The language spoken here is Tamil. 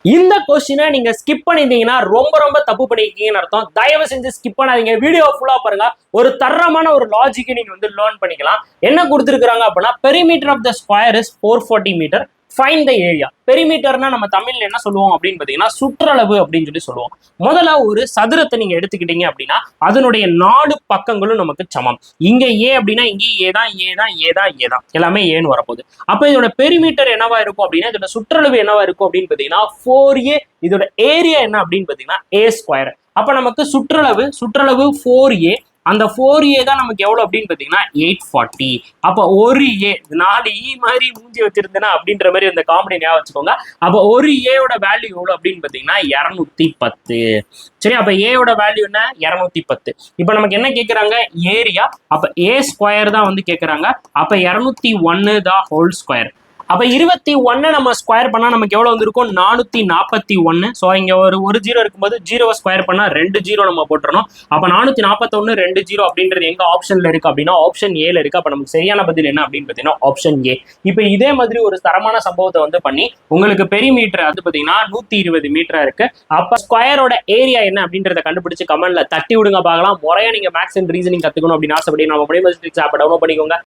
இந்த கொஸ்டினை நீங்க ஸ்கிப் பண்ணிருந்தீங்கன்னா ரொம்ப ரொம்ப தப்பு பண்ணிருக்கீங்கன்னு அர்த்தம். தயவு செஞ்சு ஸ்கிப் பண்ணாதீங்க, வீடியோ ஃபுல்லா பாருங்க. ஒரு தரமான ஒரு லாஜிக்கை நீங்க வந்து லேர்ன் பண்ணிக்கலாம். என்ன கொடுத்துருக்காங்க அப்படின்னா, perimeter of the square is 440 metre, find the area. பெரிமீட்டர்னா நம்ம தமிழ்ல என்ன சொல்லுவோம் அப்படின்னு பாத்தீங்கன்னா சுற்றளவு அப்படின்னு சொல்லி சொல்லுவோம். முதல்ல ஒரு சதுரத்தை நீங்க எடுத்துக்கிட்டீங்க அப்படின்னா அதனுடைய 4 பக்கங்களும் நமக்கு சமம். இங்க ஏ அப்படின்னா இங்க ஏதான் ஏதான் ஏதான் ஏதான் எல்லாமே ஏன்னு வரப்போகுது. அப்ப இதோட பெரிமீட்டர் என்னவா இருக்கும் அப்படின்னா, இதோட சுற்றளவு என்னவா இருக்கும் அப்படின்னு பாத்தீங்கன்னா 4a. இதோட ஏரியா என்ன அப்படின்னு பாத்தீங்கன்னா ஏ ஸ்கொயர். அப்ப நமக்கு சுற்றளவு 4a. அந்த 4a தான் நமக்கு எவ்வளவு அப்படின்னு பாத்தீங்கன்னா 840. அப்ப ஒரு ஏ 4 இ மாதிரி மூஞ்சி வச்சிருந்தேன்னா அப்படின்ற மாதிரி இந்த காமெடி ஞாபகம் வச்சுக்கோங்க. அப்ப ஒரு ஏயோட வேல்யூ எவ்வளவு அப்படின்னு பாத்தீங்கன்னா 210. சரி, அப்ப ஏயோட வேல்யூ என்ன 210. இப்ப நமக்கு என்ன கேக்குறாங்க ஏரியா. அப்ப ஏ ஸ்கொயர் தான் வந்து கேக்குறாங்க. அப்ப 201 தான் ஹோல் ஸ்கொயர். அப்ப 21 நம்ம ஸ்கொயர் பண்ணா நமக்கு எவ்வளவு வந்திருக்கும் 441. ஸோ இங்க ஒரு ஜீரோ இருக்கும்போது ஜீரோவை ஸ்கொயர் பண்ணா 2 ஜீரோ நம்ம போட்டுறணும். அப்ப 441 2 ஜீரோ அப்படின்றது எங்க ஆப்ஷன்ல இருக்கு அப்படின்னா ஆப்ஷன் ஏல இருக்கு. அப்ப நமக்கு சரியான பதில் என்ன அப்படின்னு பாத்தீங்கன்னா ஆப்ஷன் ஏ. இப்ப இதே மாதிரி ஒரு தரமான சம்பவத்தை வந்து பண்ணி உங்களுக்கு பெரிமீட்டர் வந்து பாத்தீங்கன்னா 120 மீட்டரா இருக்கு. அப்ப ஸ்கொயரோட ஏரியா என்ன அப்படின்றத கண்டுபிடிச்சு கமெண்ட்ல தட்டி விடுங்க பார்க்கலாம். முறையா நீங்க மேக்ஸ் அண்ட் ரீசனிங் கத்துக்கணும் அப்படின்னு ஆசைப்படி நம்ம டவுன்லோட் பண்ணிக்கோங்க.